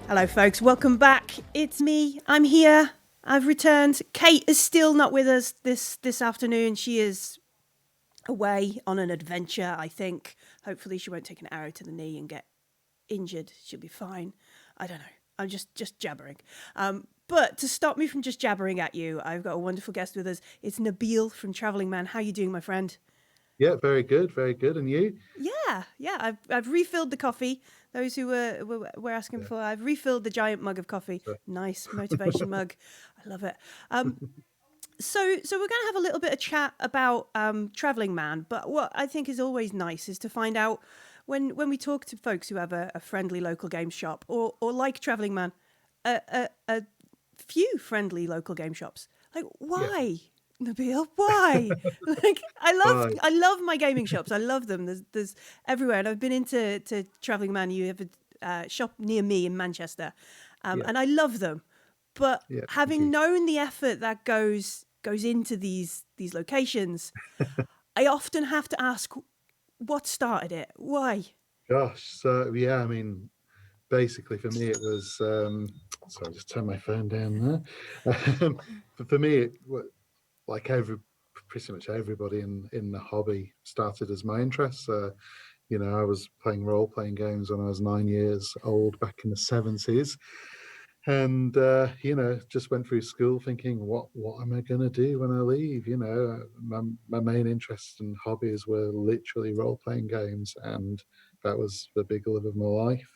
Hello, folks. Welcome back. It's me. I'm here. I've returned. Kate is still not with us this afternoon. She is away on an adventure, I think. Hopefully, she won't take an arrow to the knee and get injured. She'll be fine. I don't know. I'm just jabbering. But to stop me from just jabbering at you, I've got a wonderful guest with us. It's Nabil from Traveling Man. How are you doing, my friend? Yeah, very good, very good. And you? Yeah. I've refilled the coffee. Those who were asking Yeah. before, I've refilled the giant mug of coffee. So, Nice motivation mug. I love it. So we're going to have a little bit of chat about Traveling Man. But what I think is always nice is to find out when we talk to folks who have a friendly local game shop or like Traveling Man, a few friendly local game shops. Like, yeah. why, Nabil? Why? Like, Right. I love my gaming shops. I love them. There's everywhere, and I've been into Traveling Man. You have a shop near me in Manchester, Yeah. and I love them. But Yeah. Thank having you. known the effort that goes into these locations, I often have to ask, what started it? Why? Gosh. So yeah, I mean, basically for me it was sorry, just turn my phone down there. For me, like pretty much everybody in the hobby started as my interest. I was playing role playing games when I was 9 years old back in the 70s. And just went through school thinking, what am I going to do when I leave? My main interests and hobbies were literally role playing games, and that was the big love of my life.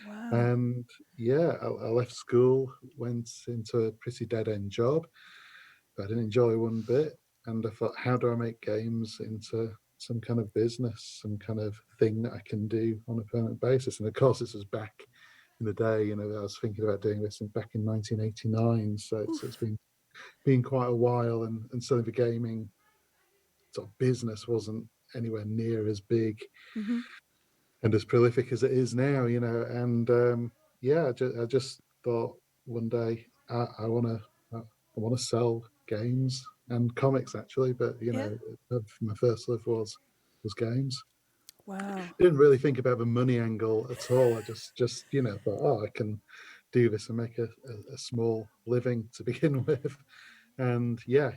Wow. And yeah, I left school, went into a pretty dead end job that I didn't enjoy one bit, and I thought, how do I make games into some kind of business, some kind of thing that I can do on a permanent basis? And of course, this was back in the day. I was thinking about doing this back in 1989, so it's Oof. been quite a while, and certainly the gaming sort of business wasn't anywhere near as big Mm-hmm. and as prolific as it is now. And yeah, I just thought one day I want to sell games and comics actually, but Yeah. my first love was games. Wow. Didn't really think about the money angle at all. I just thought, oh, I can do this and make a small living to begin with. And yeah,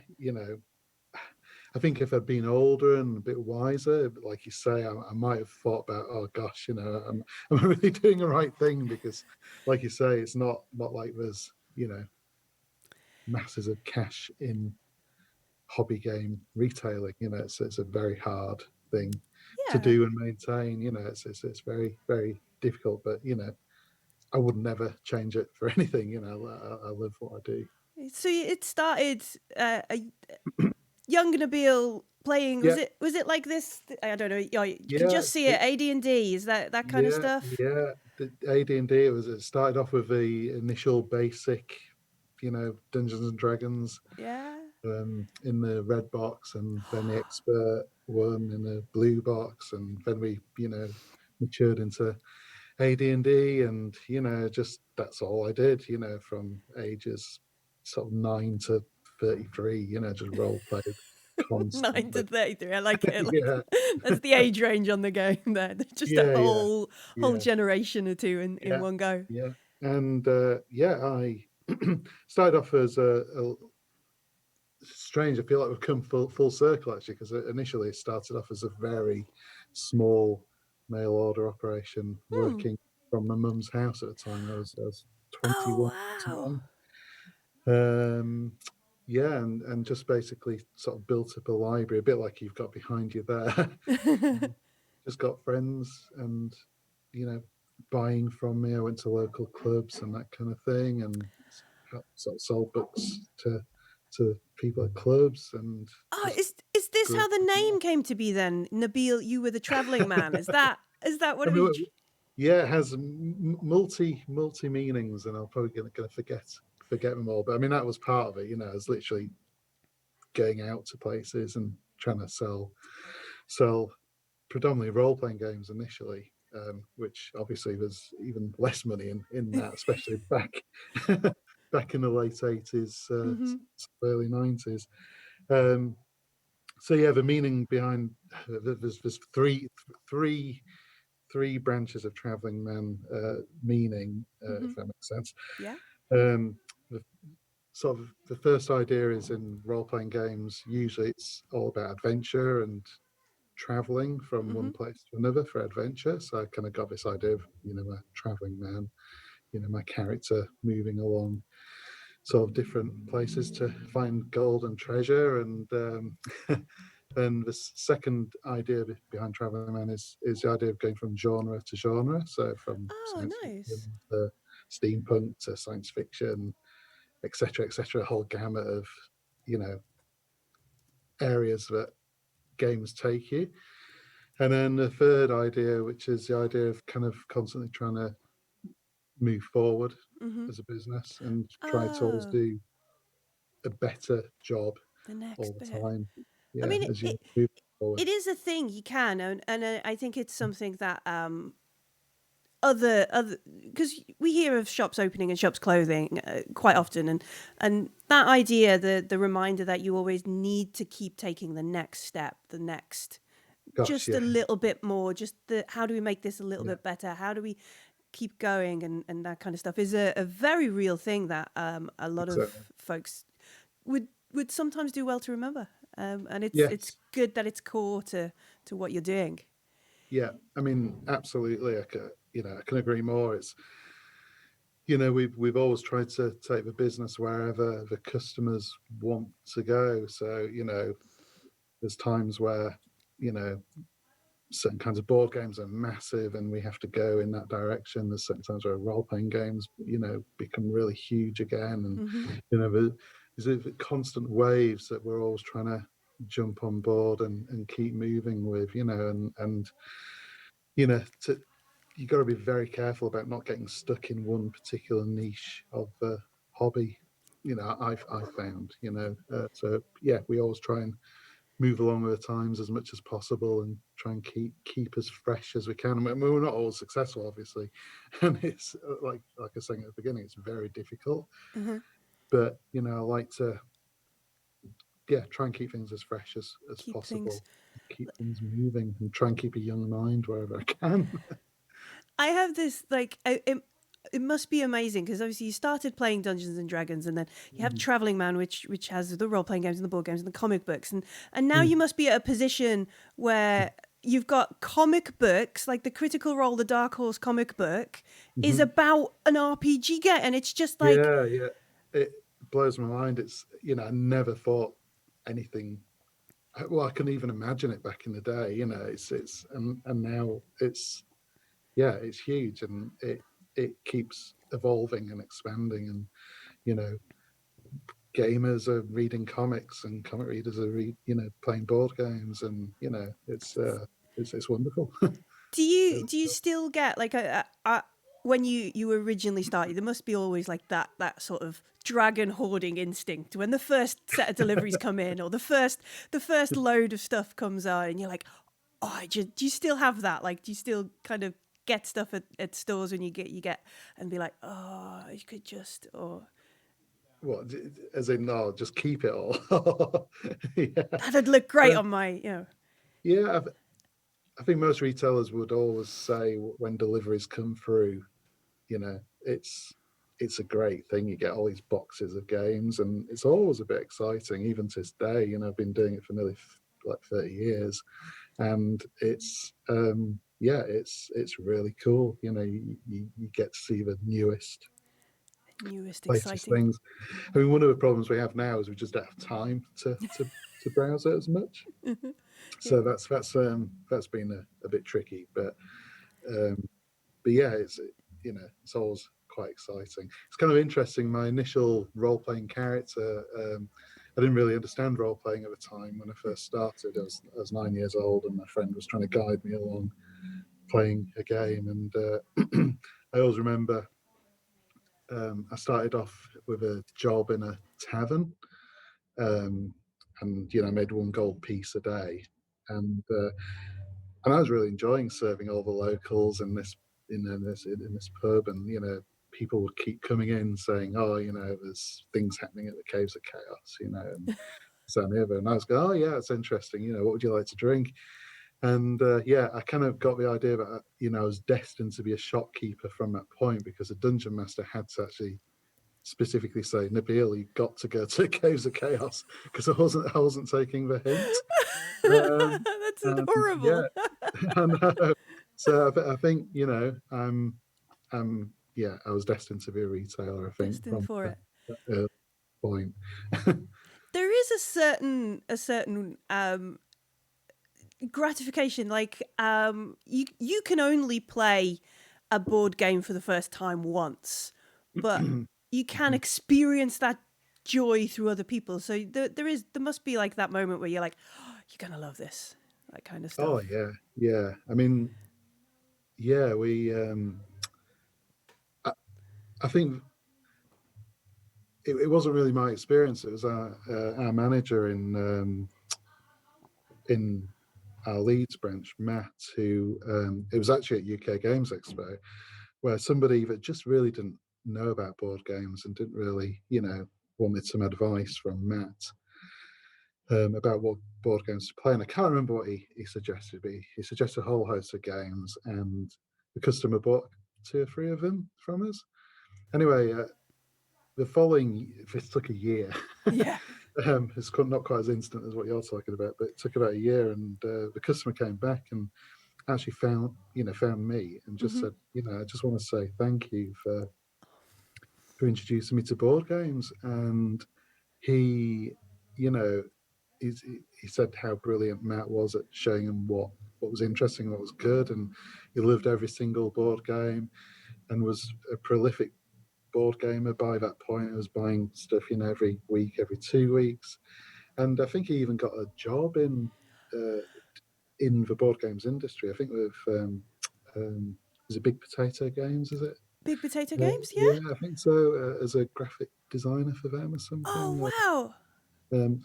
I think if I'd been older and a bit wiser, like you say, I might have thought about, oh gosh, I'm really doing the right thing, because, like you say, it's not like there's masses of cash in hobby game retailing. It's a very hard thing to Yeah. do and maintain. It's very very difficult, but I would never change it for anything. I love what I do. So it started a young Nabil playing. Yeah, Was it like this? I don't know. You can yeah, just see it. AD&D, is that kind of yeah, stuff? yeah. The AD&D, it started off with the initial basic, Dungeons and Dragons, Yeah. in the red box, and then the expert one in the blue box, and then we matured into AD&D, and just that's all I did, from ages sort of 9 to 33, just role played 9 constantly. to 33. I like it. Yeah, That's the age range on the game there. Just a yeah, yeah, whole yeah, generation or two in yeah, one go. yeah. And yeah, I started off as a strange. I feel like we've come full circle actually, because initially it started off as a very small mail order operation, Hmm. working from my mum's house at the time. I was Oh 21 wow. at the time. Yeah, and just basically sort of built up a library, a bit like you've got behind you there. Just got friends and you know buying from me. I went to local clubs and that kind of thing, and sort of sold books to people at clubs, and Oh, just is this grew how the from there. name came to be then? Nabil, you were the traveling man. Is that what I it mean, was? yeah, it has multi meanings, and I'm probably gonna forget them all. But I mean, that was part of it. I was literally going out to places and trying to sell predominantly role playing games initially, which obviously was even less money in that, especially back in the late 80s, Mm-hmm. early 90s. Um, so yeah, the meaning behind there's three three branches of traveling man meaning, Hmm. if that makes sense. Yeah. Um, the sort of the first idea is in role playing games. Usually, it's all about adventure and traveling from Hmm. one place to another for adventure. So I kind of got this idea of a traveling man, my character moving along sort of different places to find gold and treasure. And then the second idea behind Traveling Man is the idea of going from genre to genre. So from Oh, science nice. fiction to steampunk to science fiction, etc., etc. A whole gamut of you know areas that games take you. And then the third idea, which is the idea of kind of constantly trying to move forward Hmm. as a business and try to always Oh, do a better job the all next the bit. time. I Yeah, mean, as you move forward. it is a thing you can, and I think it's something that other because we hear of shops opening and shops closing quite often, and that idea, the reminder that you always need to keep taking the next step, the next Gosh, just a yeah, little bit more, just the how do we make this a little yeah, bit better, how do we keep going, and that kind of stuff is a very real thing that a lot of exactly. folks would sometimes do well to remember, and it's Yes, good that it's core to what you're doing. yeah. I mean, absolutely. I can agree more. It's we've always tried to take the business wherever the customers want to go. So there's times where you know certain kinds of board games are massive and we have to go in that direction. There's certain times where role playing games, become really huge again. And, Hmm. there's a constant waves that we're always trying to jump on board and keep moving with, and to, you got to be very careful about not getting stuck in one particular niche of the hobby. I found, so yeah, we always try and move along with the times as much as possible and try and keep as fresh as we can. I mean, we're not always successful, obviously, and it's like I was saying at the beginning, it's very difficult. Hmm. But I like to try and keep things as fresh as Keep things. possible, keep things moving, and try and keep a young mind wherever I can. I have this like it must be amazing because obviously you started playing Dungeons and Dragons, and then you have Traveling Man, which has the role playing games and the board games and the comic books, and now you must be at a position where you've got comic books, like the Critical Role, the Dark Horse comic book is Mhm. about an RPG game, and it's just like Yeah, yeah, it blows my mind. It's I never thought anything. Well, I couldn't even imagine it back in the day. It's and now it's huge, and it keeps evolving and expanding. And you know gamers are reading comics and comic readers are playing board games, and it's wonderful. do you still get like when you originally started, there must be always like that sort of dragon hoarding instinct when the first set of deliveries come in, or the first load of stuff comes on, and you're like, oh, do you still have that? Like, do you still kind of get stuff at stores when you get and be like, oh, you could just, or What, as in, no, just keep it all. Yeah. that'd look great uh, on my. yeah, I think most retailers would always say when deliveries come through, it's a great thing. You get all these boxes of games, and it's always a bit exciting, even to this day. I've been doing it for nearly like 30 years, and it's really cool. You get to see the Newest latest exciting. things. I mean, one of the problems we have now is we just don't have time to browse it as much. Yeah. So that's been a bit tricky, um, but yeah, it's always quite exciting. It's kind of interesting. My initial role playing character, I didn't really understand role playing at the time when I first started. I was 9 years old, and my friend was trying to guide me along playing a game, and I always remember I started off with a job in a tavern, um, and I made one gold piece a day, and and I was really enjoying serving all the locals in this pub, and people would keep coming in saying, oh, there's things happening at the Caves of Chaos, and so and the other, and I was going, oh yeah, it's interesting. What would you like to drink? And yeah, I kind of got the idea that I was destined to be a shopkeeper from that point because a dungeon master had to actually specifically say, Nabil, you got to go to Caves of Chaos because I wasn't taking the hint. Um, That's and yeah, adorable. I know. So I think yeah, I was destined to be a retailer. I think Destined from for that it. early point. There is a certain gratification. Like you can only play a board game for the first time once, but you can experience that joy through other people. So there must be like that moment where you're like, oh, you're gonna love this, that kind of Oh stuff. yeah, yeah. I mean, yeah, we. I, I think it wasn't really my experience. It was our manager in our Leeds branch, Matt, who it was actually at UK Games Expo, where somebody that just really didn't know about board games and didn't really, wanted some advice from Matt about what board games to play. And I can't remember what he suggested, but he suggested a whole host of games, and the customer bought two or three of them from us. Anyway, the following, it took a year. Yeah. It's not quite as instant as what you're talking about, but it took about a year, and the customer came back and actually found me and just Hmm. said, I just want to say thank you for introducing me to board games. And he, you know, he said how brilliant Matt was at showing him what was interesting, what was good, and he loved every single board game and was a prolific board gamer by that point. He was buying stuff every week, every 2 weeks, and I think he even got a job in the board games industry. I think with is it Big Potato Games? Is it? Big Potato Games, yeah. Yeah, I think so. As a graphic designer for them or Oh something. wow.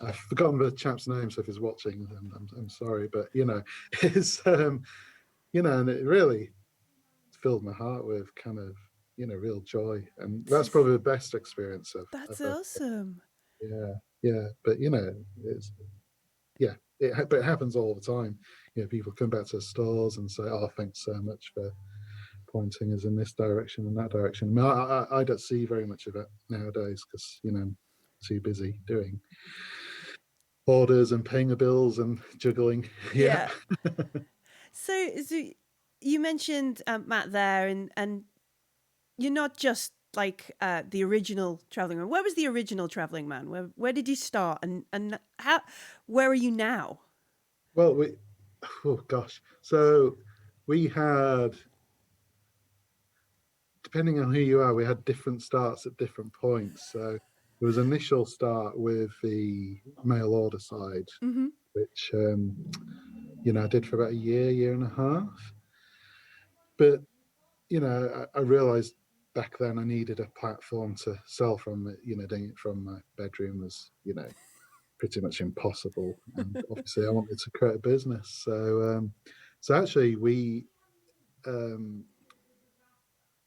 I've forgotten the chap's name, so if he's watching, I'm sorry, but it's and it really filled my heart with kind of real joy, and that's probably the best experience That's I've ever. awesome. Yeah, yeah, but it's yeah, but it happens all the time. People come back to stores and say, "Oh, thanks so much for pointing us in this direction and that direction." I mean, I don't see very much of it nowadays because too busy doing orders and paying the bills and juggling. Yeah. Yeah. So you mentioned Matt there, and you're not just like the original traveling man. Where was the original traveling man? Where did you start, and how? Where are you now? Well, oh gosh, so we had, depending on who you are, we had different starts at different points. So there was initial start with the mail order side, Mm-hmm. which I did for about a year and a half. But I realized back then I needed a platform to sell from. Doing it from my bedroom was pretty much impossible, and obviously I wanted to create a business. So actually um,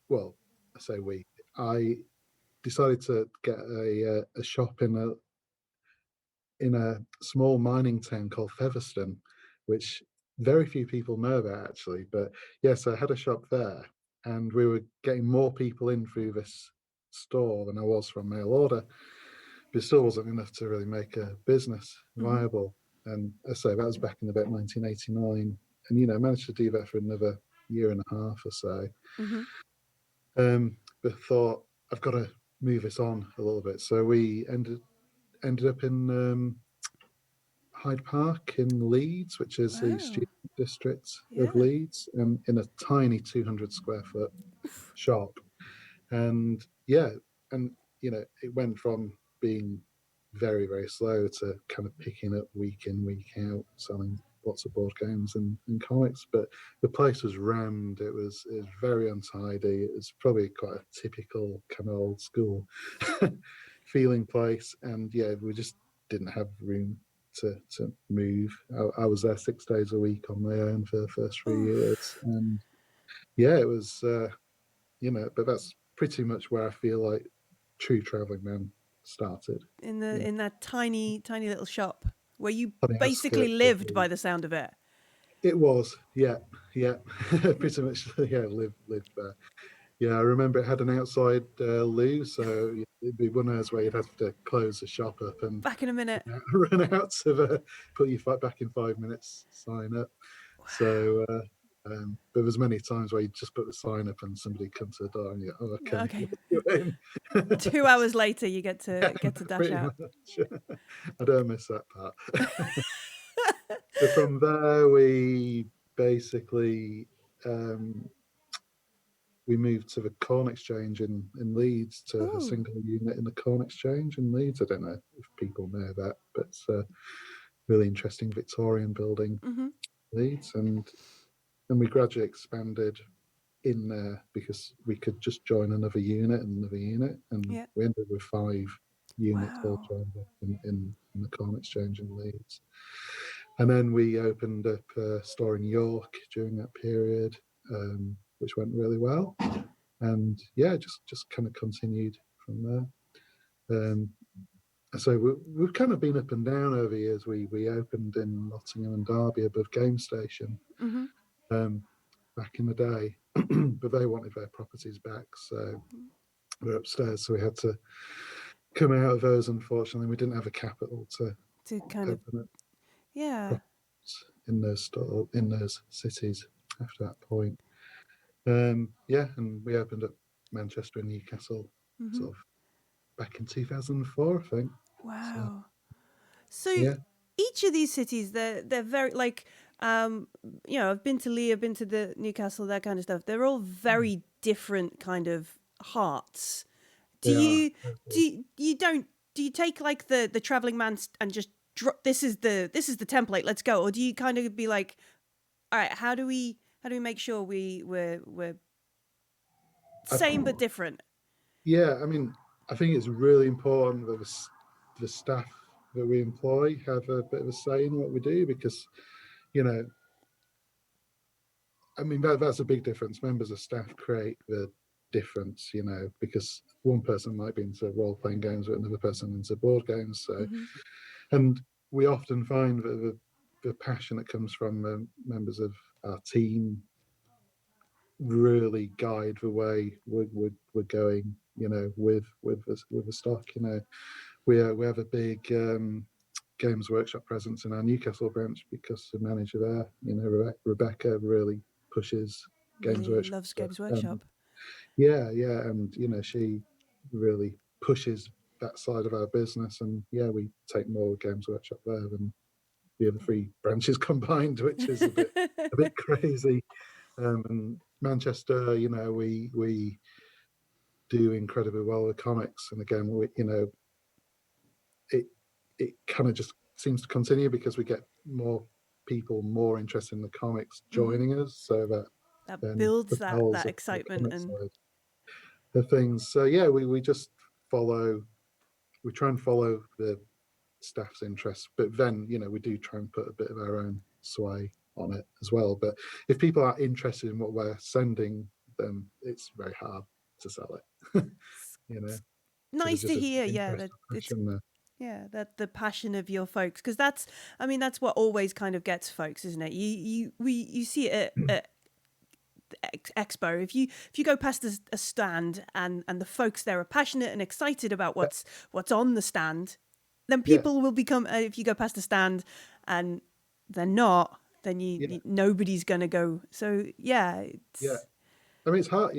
well, I say I decided to get a shop in a small mining town called Featherstone, which very few people know about actually. But yes, I had a shop there, and we were getting more people in through this store than I was from mail order. But it still wasn't enough to really make a business Mm-hmm. viable. And I say that was back in about 1989, and I managed to do that for another year and a half or so. Mm-hmm. But thought I've got to move this on a little bit, so we ended up in Hyde Park in Leeds, which is the Wow. student district of Yeah. Leeds, in a tiny 200 square foot shop. And yeah, and it went from being very, very slow to kind of picking up week in, week out, selling lots of board games and comics. But the place was rammed. It was very untidy. It was probably quite a typical kind of old school feeling place. And yeah, we just didn't have room to move. I was there 6 days a week on my own for the first 3 years, and yeah, it was. But that's pretty much where I feel like true traveling man started. In that tiny little shop where you On the basically outskirts of lived by Leeds. the sound of it. It was, yeah, yeah, pretty much, yeah. Live there. Yeah, I remember it had an outside loo, so it'd be one of those where you'd have to close the shop up and Back in a minute. run out of put your back in 5 minutes, sign up. So, but there's many times where you just put the sign up and somebody comes to the door and you go, oh, okay, Okay. you're in. 2 hours later, you get Yeah, to dash pretty out. much. I don't miss that part. So from there, we basically um, we moved to the Corn Exchange in Leeds, to a Oh. single unit in the Corn Exchange in Leeds. I don't know if people know that, but it's a really interesting Victorian building, Mm-hmm. Leeds, and we gradually expanded in there because we could just join another unit, and Yeah. we ended with 5 units all Wow. joined up in the Corn Exchange in Leeds. And then we opened up a store in York during that period, which went really well. And yeah, just kind of continued from there. So we've kind of been up and down over years. We opened in Nottingham and Derby above Game Station Mm-hmm. um, back in the day, but they wanted their properties back, so we're upstairs. So we had to come out of those. Unfortunately, we didn't have a capital to To kind of, open up yeah. properties in those cities after that point. Yeah, and we opened up Manchester and Newcastle Mm-hmm. sort of back in 2004, I think. So Wow. So yeah, each of these cities, they're very like, um, I've been to Lee, I've been to the Newcastle, that kind of stuff. They're all very different kind of hearts. Do they are. you you don't do you take like the traveling man and just drop, this is the template, let's go, or do you kind of be like, all right, how do we make sure we're I, same but different? yeah, I mean, I think it's really important that the staff that we employ have a bit of a say in what we do because, you know, I mean, that's a big difference. Members of staff create the difference, because one person might be into role playing games, but another person into board games. So, Mm-hmm. and we often find that the passion that comes from members of our team really guide the way we're going, with the stock. We have a big Games Workshop presence in our Newcastle branch because the manager there, Rebecca, really pushes Games Really Workshop loves stuff. Games Workshop. Yeah, yeah, and she really pushes that side of our business, and yeah, we take more Games Workshop there than the other three branches combined, which is a bit crazy. And Manchester, we do incredibly well with comics, and again, it it kind of just seems to continue because we get more people more interested in the comics Mm-hmm. joining us, so that That then builds that propels the excitement comic and side of things. So yeah, we just follow. We try and follow the staff's interests, but then we do try and put a bit of our own sway on it as well. But if people are interested in what we're sending them, it's very hard to sell it. you know, because nice it's to just an hear. Yeah, interest that and it's passion there. yeah that the passion of your folks, because that's what always kind of gets folks, isn't it? You see it at expo. If you go past a stand and the folks there are passionate and excited about what's on the stand, then Yeah, people will become. If you go past a stand and they're not, then yeah, nobody's gonna go. So yeah, yeah. it's I mean, it's hard.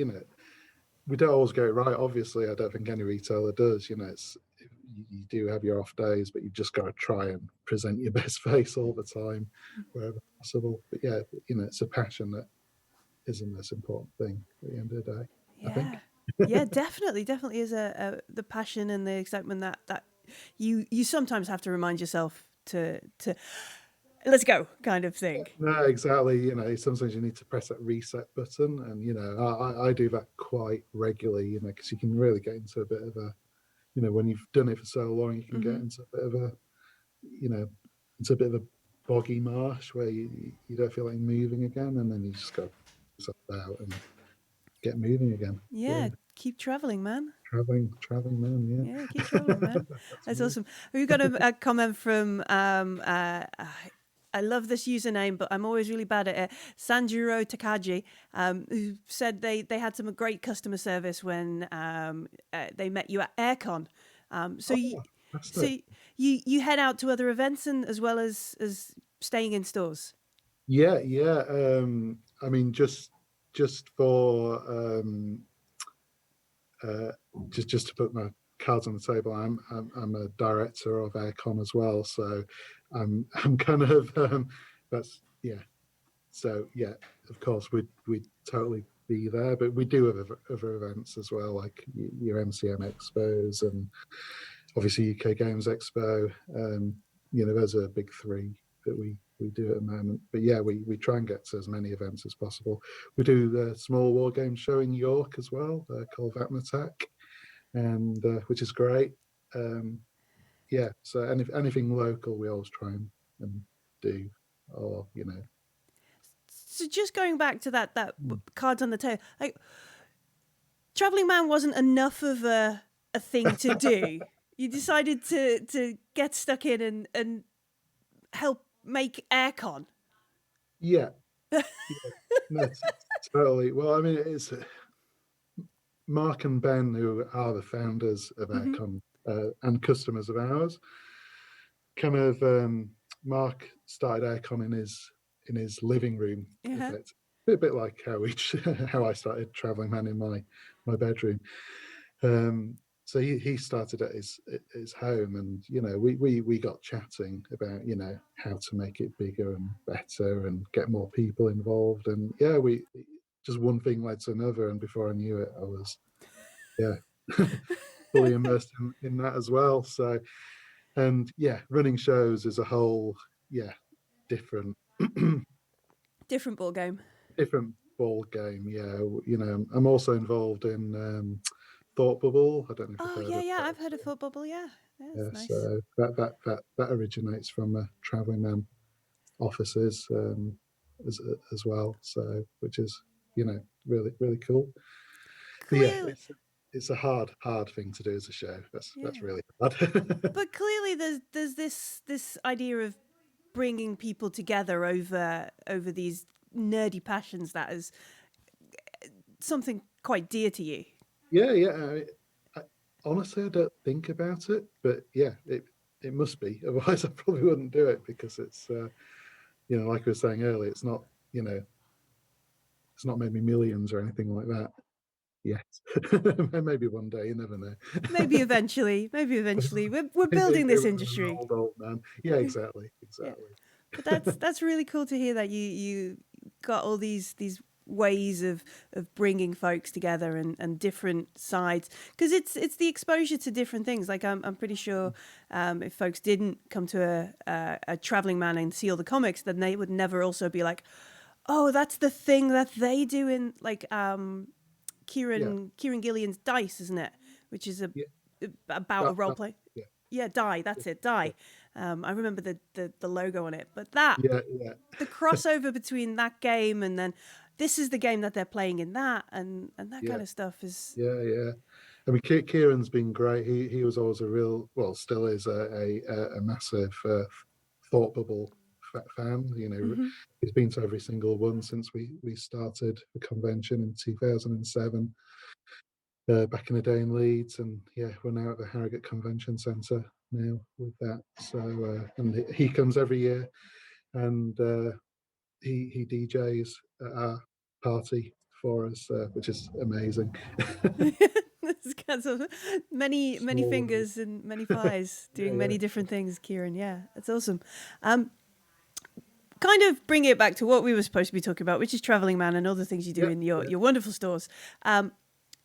We don't always get it right. Obviously, I don't think any retailer does. You do have your off days, but you've just got to try and present your best face all the time, wherever possible. But yeah, it's a passion that is the most important thing at the end of the day, I think. yeah, yeah, definitely is the passion and the excitement that you sometimes have to remind yourself to let's go kind of thing. No, exactly. Sometimes you need to press that reset button, and I do that quite regularly. Because you can really get into a bit of a, when you've done it for so long, you can get Hmm. into a bit of a, it's a bit of a boggy marsh where you don't feel like moving again, and then you just go yourself out and get moving again. Yeah, Yeah, keep traveling, man. traveling man. Yeah, keep Yeah, traveling, man. that's That's me. awesome. We've got a comment from I love this username, but I'm always really bad at it. Sanjuro Takagi, who said they had some great customer service when they met you at AirCon. So you, Oh, that's so it. you head out to other events and as well as staying in stores. Yeah, yeah. I mean, just for uh, just to put my cards on the table, I'm a director of Aircon as well, so I'm kind of that's yeah. So yeah, of course we'd totally be there, but we do have other events as well, like your MCM expos and obviously UK Games Expo. Those are big three that we do at the moment. But yeah, we try and get to as many events as possible. We do the small war game show in York as well, called Vatmatak, and which is great. Um, yeah, so anything local, we always try and do, or So just going back to that cards on the table, like traveling man wasn't enough of a thing to do. You decided to get stuck in and help make aircon. yeah, yeah, no, totally. Well, I mean, it's Mark and Ben who are the founders of Mm-hmm. Aircon and customers of ours. Kind of Mark started Aircon in his living room, Uh-huh. effect. A bit like how I started traveling man in my bedroom. So he started at his home, and we got chatting about how to make it bigger and better and get more people involved, and yeah, we just one thing led to another, and before I knew it, I was yeah fully immersed in that as well. So and yeah, running shows as a whole, yeah, different Different ball game. different ball game. Yeah, I'm also involved in Thought Bubble. I don't know if you've Oh heard yeah, of yeah. that I've heard at of all. foot bubble. Yeah, yeah, Yeah, it's nice. so that originates from Traveling Man offices as well. So which is really really cool. But yeah, Clearly, it's a hard thing to do as a show. That's yeah. really hard. But clearly, there's this idea of bringing people together over these nerdy passions that is something quite dear to you. Yeah, yeah. I, honestly, I don't think about it, but yeah, it must be. Otherwise, I probably wouldn't do it because it's like we were saying earlier, it's not made me millions or anything like that yet. Maybe one day, you never know. Maybe eventually, maybe eventually, we're building Maybe this when I'm an industry. old man. Yeah, exactly, Yeah, exactly. but that's really cool to hear that you got all these ways of bringing folks together and different sides because it's the exposure to different things. Like I'm pretty sure if folks didn't come to a traveling man and see all the comics, then they would never also be like, oh, that's the thing that they do in like Yeah, Kieran Gillian's Dice, isn't it? Which is yeah. about a role That play. yeah, Yeah, Die. yeah, That's it. yeah, Die. I remember the logo on it, but that yeah, yeah. the crossover between that game and then this is the game that they're playing in that and that Yeah. kind of stuff is Yeah, yeah. I mean, Kieran's been great. He was always a real, well, still is a massive Thought Bubble fan. mm-hmm. He's been to every single one since we started the convention in 2007, back in the day in Leeds, and yeah, we're now at the Harrogate Convention Centre now with that. So and he comes every year, and he DJs at our party for us, which is amazing. There's kinds of many Small world. fingers and many pies Yeah, doing yeah. many different things, Kieran. Yeah, that's awesome. Um, Kind of bring it back to what we were supposed to be talking about, which is traveling man and all the things you do Yeah, in yeah. your wonderful stores.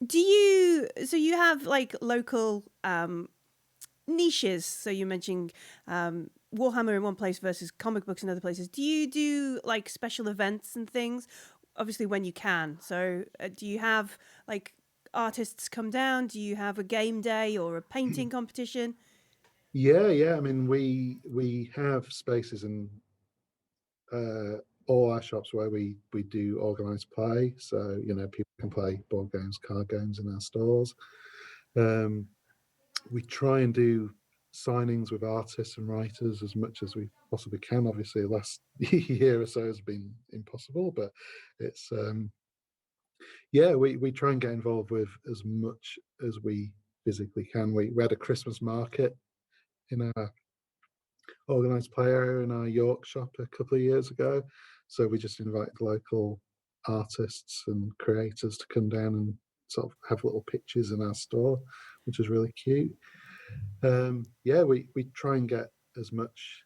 Do you so you have like local niches? So you mentioned Warhammer in one place versus comic books in other places. Do you do like special events and things? Obviously, when you can. So do you have like artists come down? Do you have a game day or a painting competition? Yeah, yeah. I mean, we have spaces in all our shops where we do organized play. So people can play board games, card games in our stores. Um, we try and do signings with artists and writers as much as we possibly can. Obviously, the last year or so has been impossible, but it's yeah, we try and get involved with as much as we physically can. We had a Christmas market in our organised play area in our York shop a couple of years ago. So we just invited local artists and creators to come down and sort of have little pictures in our store, which is really cute. Yeah, we try and get as much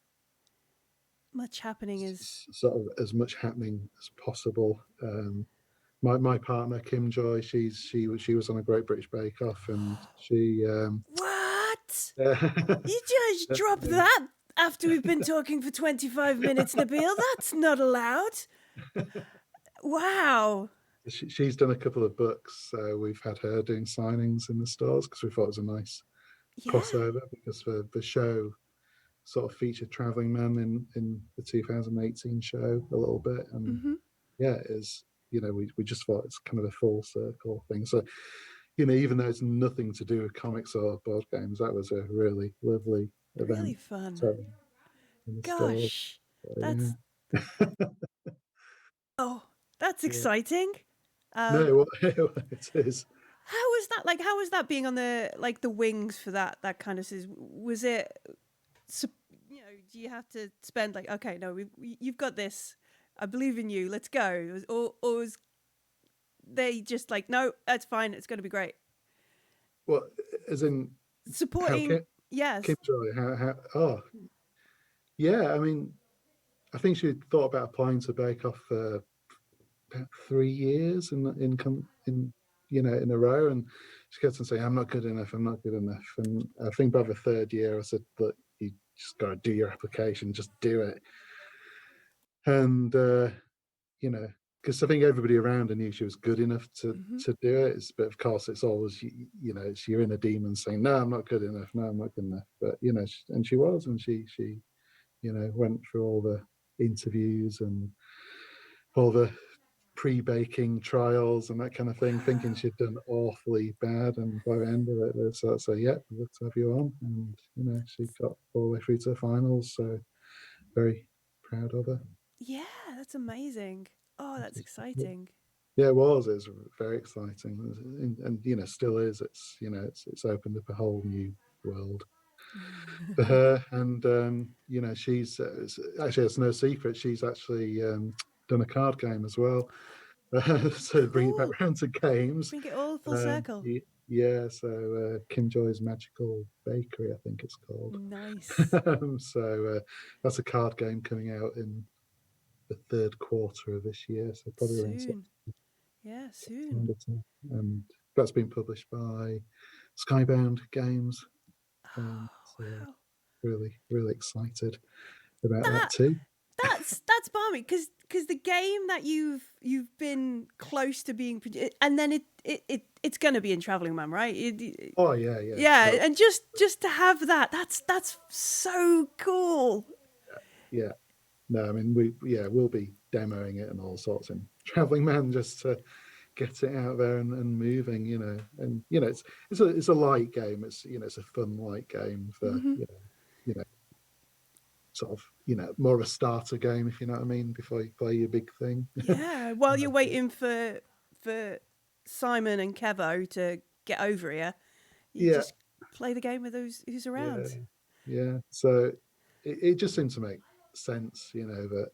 Much happening is sort of as much happening as possible. My partner Kim Joy, she was on a Great British Bake Off, and she what? uh, You just dropped that after we've been talking for 25 minutes, Nabil. That's not allowed. Wow. she's done a couple of books, so we've had her doing signings in the stores because we thought it was a nice Yeah. crossover, because the show sort of featured Traveling Man in the 2018 show a little bit, and yeah, it is, we just thought it's kind of a full circle thing. So even though it's nothing to do with comics or board games, that was a really lovely event. Really fun. So in the stores, Gosh. so, That's yeah. oh, that's Yeah. exciting. No, it is. How was that? Like, how was that being on the wings for that kind of? Was it? Do you have to spend like, okay, no, you've got this. I believe in you. Let's go. Or was they just like, no, that's fine. It's going to be great. Well, as in how Supporting, Kim yes. Joy, oh, yeah. I mean, I think she thought about applying to Bake Off for about 3 years in a row, and she kept on saying, "I'm not good enough. I'm not good enough." And I think by the third year, I said, "Look, you just got to do your application. Just do it." And you know, because I think everybody around her knew she was good enough to Hmm. to do it. But of course, it's always it's your inner demon saying, "No, I'm not good enough. No, I'm not good enough." But and she was, and she went through all the interviews and all the pre-baking trials and that kind of thing, thinking Wow. she'd done awfully bad. And by the end of it, they sort of say, "Yeah, let's have you on." And she got all the way through to the finals. So very proud of her. Yeah, that's amazing. Oh, that's exciting. Yeah, it was. It was very exciting, and still is. It's opened up a whole new world for her. And she's actually, it's no secret, she's actually done a card game as well. So bring it back Cool. around to games. Bring it all full circle. Yeah, so Kim Joy's Magical Bakery, I think it's called. Nice. So that's a card game coming out in the third quarter of this year, so probably around Soon. Yeah, soon. September time. And that's been published by Skybound Games. Oh, So wow. really, really excited about that That too. that's balmy because the game that you've been close to being produced, and then it's going to be in Traveling Man, right? Oh yeah, yeah. Yeah, No, and just to have that's so cool. yeah. No, I mean we'll be demoing it and all sorts in Traveling Man just to get it out there and moving, and it's a light game. It's a fun light game for Hmm. you know sort of more of a starter game, if you know what I mean, before you play your big thing. Yeah, while you're waiting for Simon and Kevo to get over here, you Yeah, just play the game with those who's yeah, around. yeah. So it just seemed to make sense, that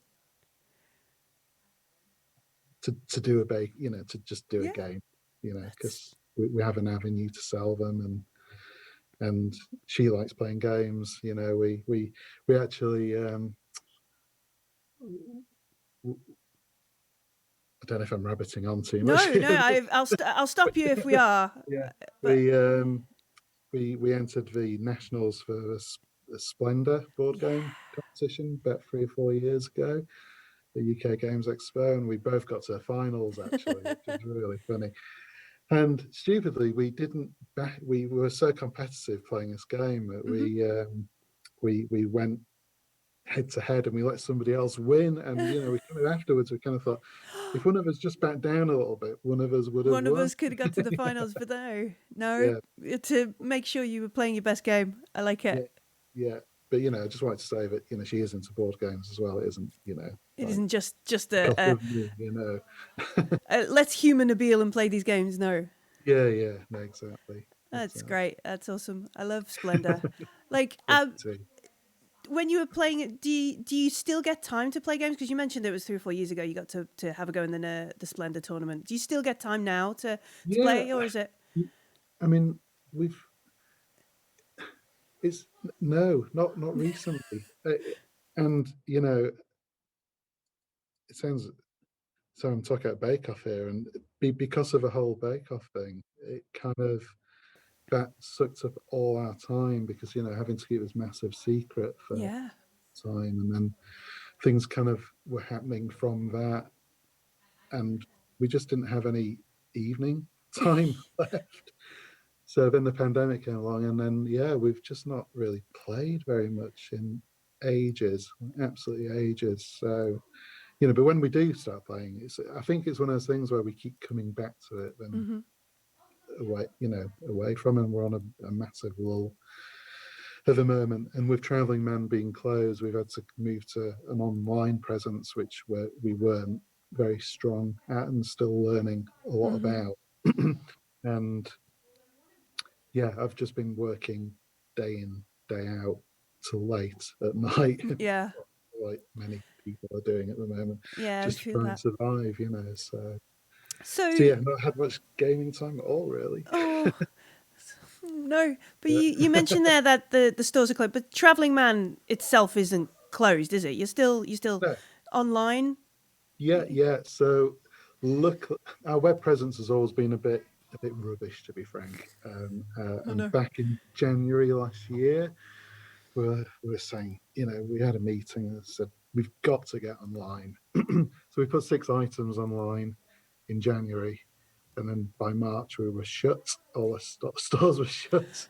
to do a bake, to just do a Yeah, game, that's because we have an avenue to sell them, and she likes playing games. We actually I don't know if I'm rabbiting on too much no, here. I'll stop you if we are, Yeah, but we entered the nationals for the Splendor board yeah. game competition about 3 or 4 years ago, the UK Games Expo, and we both got to the finals actually, which is really funny. And stupidly, we didn't back. We were so competitive playing this game that Hmm. we went head to head and we let somebody else win. And we kind of afterwards we kind of thought, if one of us just backed down a little bit, one of us would have One of won. us could have got to the finals, but no, Yeah, to make sure you were playing your best game. I like yeah, it. yeah. But I just wanted to say that she is into board games as well. It isn't It like isn't just because of me. let's human Nabil and play these games. No, Yeah, yeah, no, exactly, that's exactly. great. That's awesome. I love Splendor. Like, Yeah, too. when you were playing it, do you still get time to play games? Because you mentioned it was 3 or 4 years ago you got to have a go in the Splendor tournament. Do you still get time now to Yeah, play, or is it? I mean, we've it's no, not recently, and it sounds so. I'm talking about Bake Off here, and because of the whole Bake Off thing, it kind of that sucked up all our time because having to keep this massive secret for Yeah. time, and then things kind of were happening from that, and we just didn't have any evening time left. So then the pandemic came along, and then yeah, we've just not really played very much in ages, absolutely ages. So but when we do start playing, I think it's one of those things where we keep coming back to it, then Mm-hmm. away from, and we're on a massive lull at the moment. And with Travelling Man being closed, we've had to move to an online presence, which we weren't very strong at, and still learning a lot Mm-hmm. about. And yeah, I've just been working day in, day out till late at night, Yeah. like many people are doing at the moment, Yeah. I just to feel try and that. survive. So So, yeah, not had much gaming time at all, really. oh no, but Yeah, you mentioned there that the stores are closed, but Traveling Man itself isn't closed, is it? You're still no, online. yeah, yeah. So look, our web presence has always been a bit rubbish, to be frank. Oh And no. back in January last year, we were saying, we had a meeting and said we've got to get online. So we put 6 items online in January, and then by March we were shut. All the stores were shut,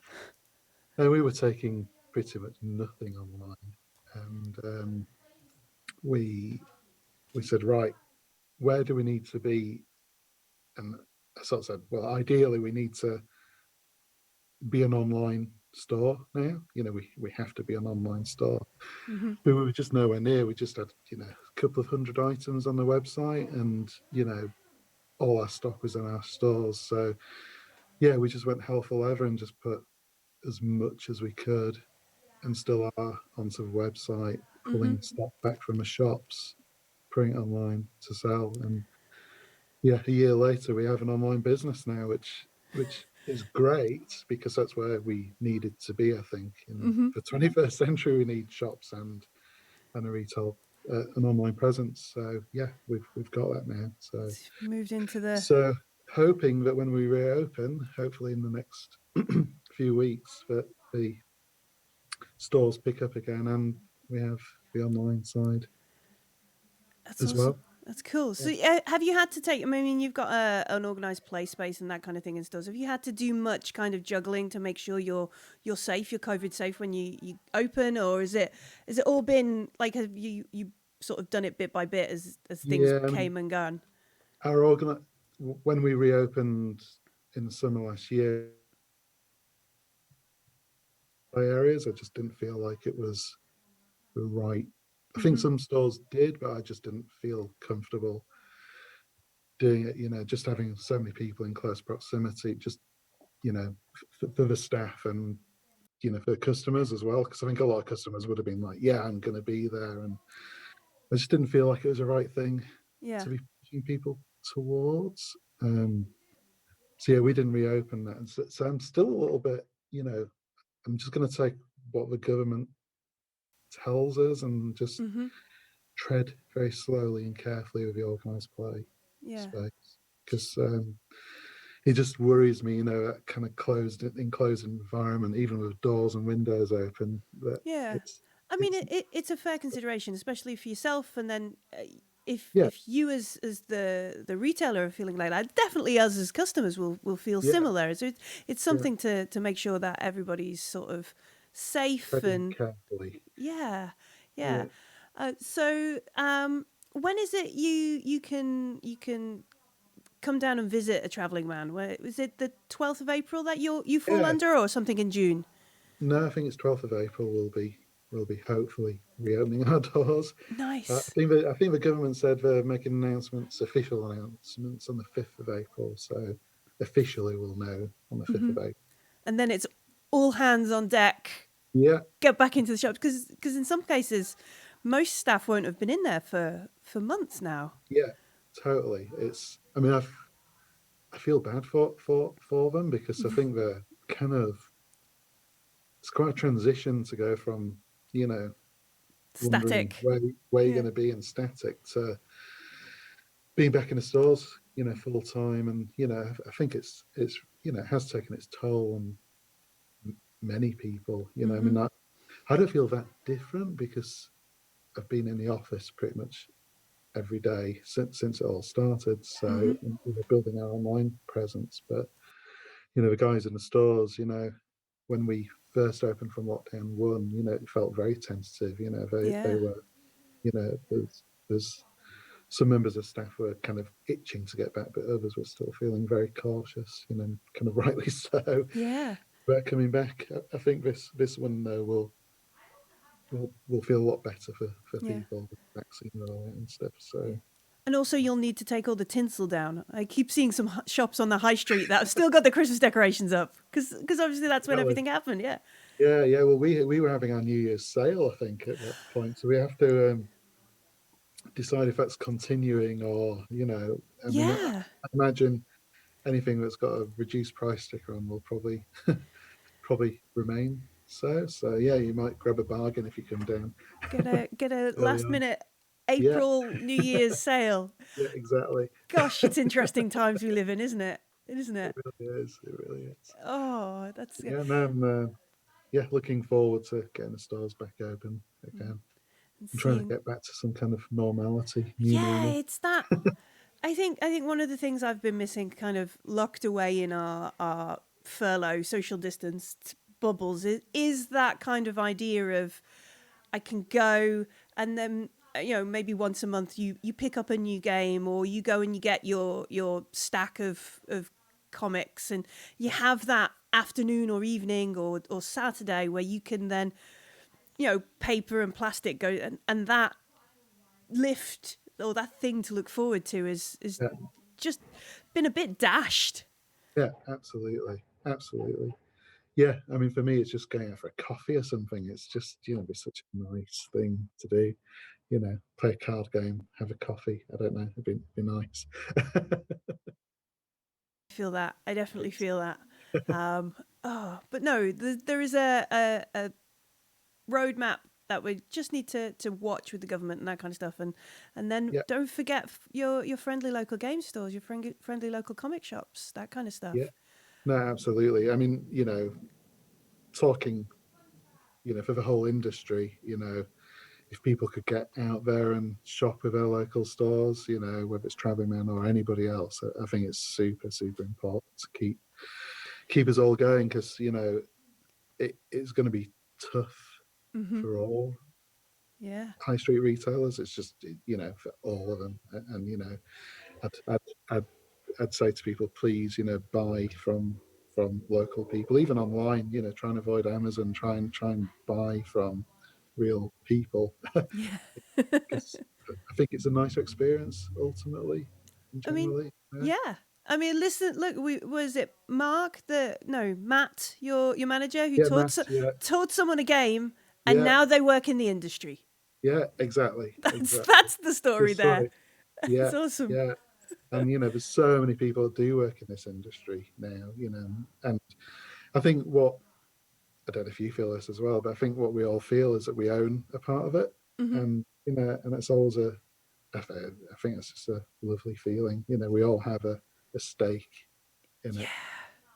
and we were taking pretty much nothing online. And we we said, right, where do we need to be? And I sort of said, well, ideally we need to be an online store now. We have to be an online store. Mm-hmm. But we were just nowhere near. We just had, a couple of hundred items on the website, and all our stock was in our stores. So yeah, we just went hell for leather and just put as much as we could, and still are, onto the website, Mm-hmm. pulling stock back from the shops, putting it online to sell. And yeah, a year later, we have an online business now, which is great because that's where we needed to be. I think in Mm-hmm. the 21st century, we need shops and a retail, an online presence. So yeah, we've got that now. So Moved into the. so hoping that when we reopen, hopefully in the next few weeks, that the stores pick up again and we have the online side That's as awesome. well. That's cool. Yeah. So, have you had to take? I mean, you've got an organized play space and that kind of thing and stuff. Have you had to do much kind of juggling to make sure you're safe, you're COVID safe when you open, or is it all been like have you sort of done it bit by bit as things Yeah, I mean, came and gone? our organ when we reopened in the summer last year, areas, I just didn't feel like it was the right. I think Mm-hmm. some stores did, but I just didn't feel comfortable doing it. Just having so many people in close proximity, just for the staff and for customers as well. Because I think a lot of customers would have been like, "Yeah, I'm going to be there," and I just didn't feel like it was the right thing Yeah. to be pushing people towards. So yeah, we didn't reopen that, and so I'm still a little bit. I'm just going to take what the government tells us and just Mm-hmm. tread very slowly and carefully with the organised play Yeah. space because it just worries me, that kind of enclosed environment, even with doors and windows open, that Yeah. it's I mean, it's it's a fair consideration, especially for yourself, and then yeah, if you as the retailer are feeling like that, definitely us as customers will feel yeah, similar. So it's yeah, something to make sure that everybody's sort of safe treading and carefully. yeah, yeah. Yeah, So when is it you can come down and visit a traveling man? Where was it the 12th of April that you fall yeah. under, or something in June? No, I think it's 12th of April. We'll be hopefully reopening our doors. Nice. I think the government said they're making announcements, official announcements, on the 5th of April. So officially, we'll know on the 5th of April. And then it's all hands on deck. Yeah, Get back into the shops because in some cases, most staff won't have been in there for months now. yeah, totally. I mean, I feel bad for them because I think they're kind of, it's quite a transition to go from, you know, wondering Static. where you're Yeah. going to be and static to being back in the stores, full time. And, I think it's, it has taken its toll on many people, I mean, I don't feel that different because I've been in the office pretty much every day since it all started. So building our online presence, but the guys in the stores, when we first opened from lockdown one, it felt very tentative. They Yeah. were, there's some members of staff were kind of itching to get back, but others were still feeling very cautious, kind of rightly so. Yeah. But coming back, I think this one will feel a lot better for Yeah. people with the vaccine rollout and stuff. So Yeah. And also, you'll need to take all the tinsel down. I keep seeing some shops on the high street that have still got the Christmas decorations up because obviously that's when really, everything happened. Yeah. yeah. Well, we were having our New Year's sale, I think, at that point. So we have to decide if that's continuing or, I mean, I Yeah. imagine anything that's got a reduced price sticker on will probably remain. So yeah, you might grab a bargain if you come down Get a early last on. minute Yeah, April New Year's sale. yeah, exactly. Gosh, it's interesting times we live in, isn't it? Isn't It it? really is. It really is. Oh, that's Yeah, no, yeah, looking forward to getting the stores back open again. and I'm trying to seeing. get back to some kind of normality, new Yeah, normal. it's that. I think one of the things I've been missing, kind of locked away in our furlough social distanced bubbles, is that kind of idea of I can go and then maybe once a month you pick up a new game or you go and you get your stack of comics and you have that afternoon or evening or Saturday where you can then paper and plastic go and that lift or that thing to look forward to is Yeah, just been a bit dashed. yeah, absolutely, absolutely. Yeah, I mean, for me, it's just going out for a coffee or something. It's just, be such a nice thing to do. Play a card game, have a coffee. I don't know, it'd be nice. I feel that. I definitely It's- feel that. But no, there is a roadmap that we just need to watch with the government and that kind of stuff, and then yeah, don't forget your friendly local game stores, your friendly local comic shops, that kind of yeah, stuff. no, absolutely. I mean, talking, for the whole industry, if people could get out there and shop with their local stores, whether it's Traveling Man or anybody else, I think it's super, super important to keep us all going because it's going to be tough for all Yeah, high street retailers. It's just for all of them, and I'd I'd, I'd, I'd say to people, please, buy from local people, even online. Try and avoid Amazon. Try and buy from real people yeah. because I think it's a nicer experience ultimately and I mean, generally. Yeah, yeah. I mean, listen. Look, was it Mark? Matt, your manager, who yeah, Matt. Yeah, taught someone a game, and yeah, now they work in the industry. yeah. Exactly, That's exactly. that's the The story there. story. Yeah, It's awesome. yeah. And there's so many people that do work in this industry now. And I think what I don't know if you feel this as well, but I think what we all feel is that we own a part of it, and and it's always I think it's just a lovely feeling. We all have a stake in it. Yeah.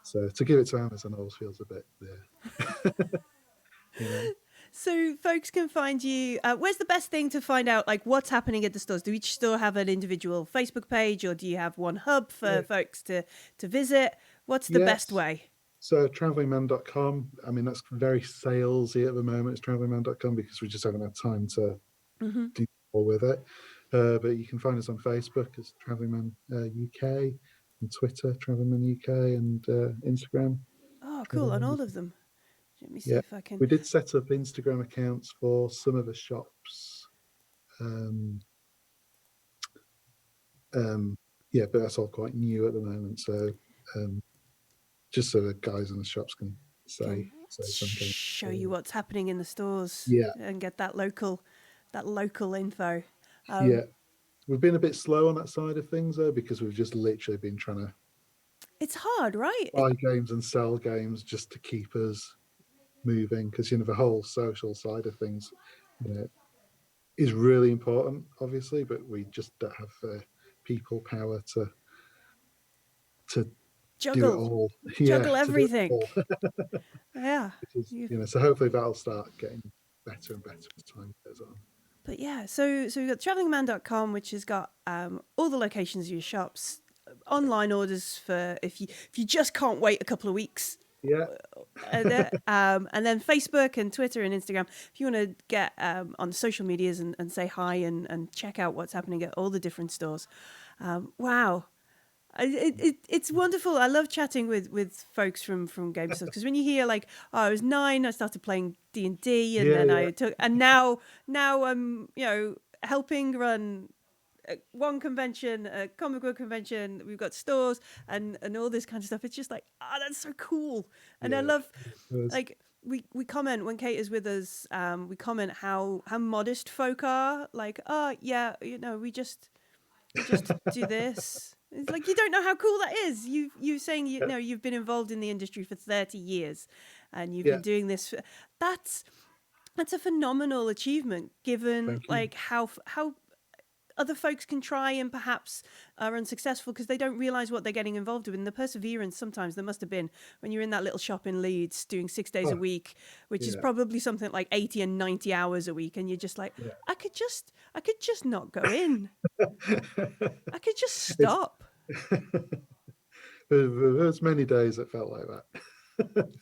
So to give it to Amazon always feels a bit there. you know. So folks can find you. Where's the best thing to find out, like what's happening at the stores? Do each store have an individual Facebook page, or do you have one hub for Yeah. folks to visit? What's the best Yes. way? So travelingman.com. I mean, that's very salesy at the moment. It's travelingman.com because we just haven't had time to do more with it. But you can find us on Facebook as Traveling Man UK, and Twitter Traveling Man UK, and Instagram Oh, cool! Traveling On Man all UK. of them. Let me see Yeah. if I can. We did set up Instagram accounts for some of the shops. Yeah, but that's all quite new at the moment. So just so the guys in the shops can say Can something. show you what's happening in the stores Yeah, and get that local info. yeah. We've been a bit slow on that side of things though, because we've just literally been trying to It's hard, right? buy games and sell games just to keep us moving. Because the whole social side of things, you know, is really important, obviously, but we just don't have the people power to do it Juggle, all. Yeah, juggle to do it everything. all. Yeah. Which is, You so hopefully that'll start getting better and better as time goes on. But yeah, so we've got travelingman.com, which has got all the locations of your shops, online orders for if you just can't wait a couple of weeks. Yeah, And then Facebook and Twitter and Instagram. If you want to get on social medias and say hi and check out what's happening at all the different stores. Wow. It's wonderful. I love chatting with folks from game stores because when you hear like, oh, I was 9, I started playing D&D, and yeah, then yeah, I took, and now I'm helping run one convention, a comic book convention. We've got stores and all this kind of stuff. It's just like, that's so cool. And I yeah. love There's, like we comment when Kate is with us. We comment how modest folk are. Like, oh yeah, we just do this. It's like you don't know how cool that is. You saying you've been involved in the industry for 30 years, and you've yeah, been doing this. That's a phenomenal achievement, given thank you. like how other folks can try and perhaps are unsuccessful because they don't realize what they're getting involved with. And the perseverance sometimes there must have been when you're in that little shop in Leeds doing 6 days a Oh, week, which is yeah, probably something like 80 and 90 hours a week, and you're just like, yeah. I could just not go in. I could just It's stop. there's many days that felt like that,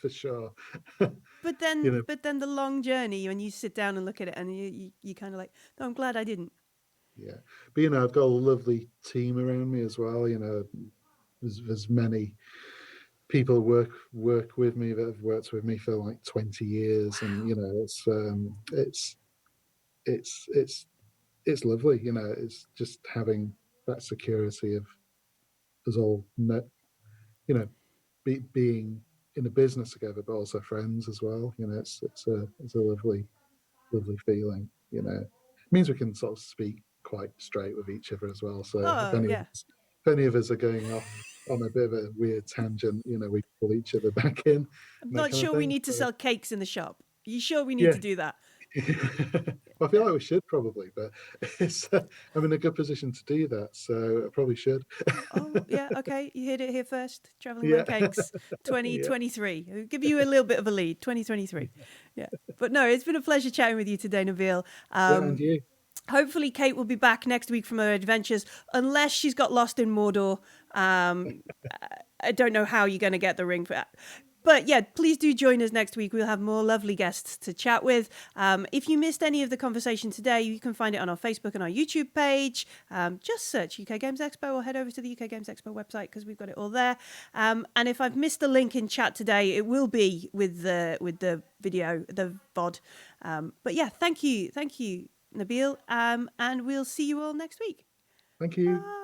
for sure. But you then, know, but then the long journey when you sit down and look at it, and you kind of like, no, I'm glad I didn't. yeah, but I've got a lovely team around me as well. There's many people work with me that have worked with me for like 20 years, and Wow. it's lovely. It's just having that security of us all, being in a business together, but also friends as well. It's a lovely feeling. It means we can sort of speak quite straight with each other as well. So Oh yeah. if any of us are going off on a bit of a weird tangent, we pull each other back in, I'm and that not kind of sure we thing. need to So sell cakes in the shop. Are you sure we need yeah. to do that? Well, I feel Yeah. like we should probably, but I'm in a good position to do that, so I probably should. Oh yeah. Okay. You heard it here first. Traveling Man Yeah, Cakes yeah, 2023. I'll give you a little bit of a lead. 2023. Yeah. But no, it's been a pleasure chatting with you today, Nabil. yeah, and you. Hopefully Kate will be back next week from her adventures, unless she's got lost in Mordor. I don't know how you're going to get the ring for that. But yeah, please do join us next week. We'll have more lovely guests to chat with. If you missed any of the conversation today, you can find it on our Facebook and our YouTube page. Just search UK Games Expo or head over to the UK Games Expo website because we've got it all there. And if I've missed the link in chat today, it will be with the video, the VOD. But yeah, thank you, Nabil. And we'll see you all next week. Thank you. Bye.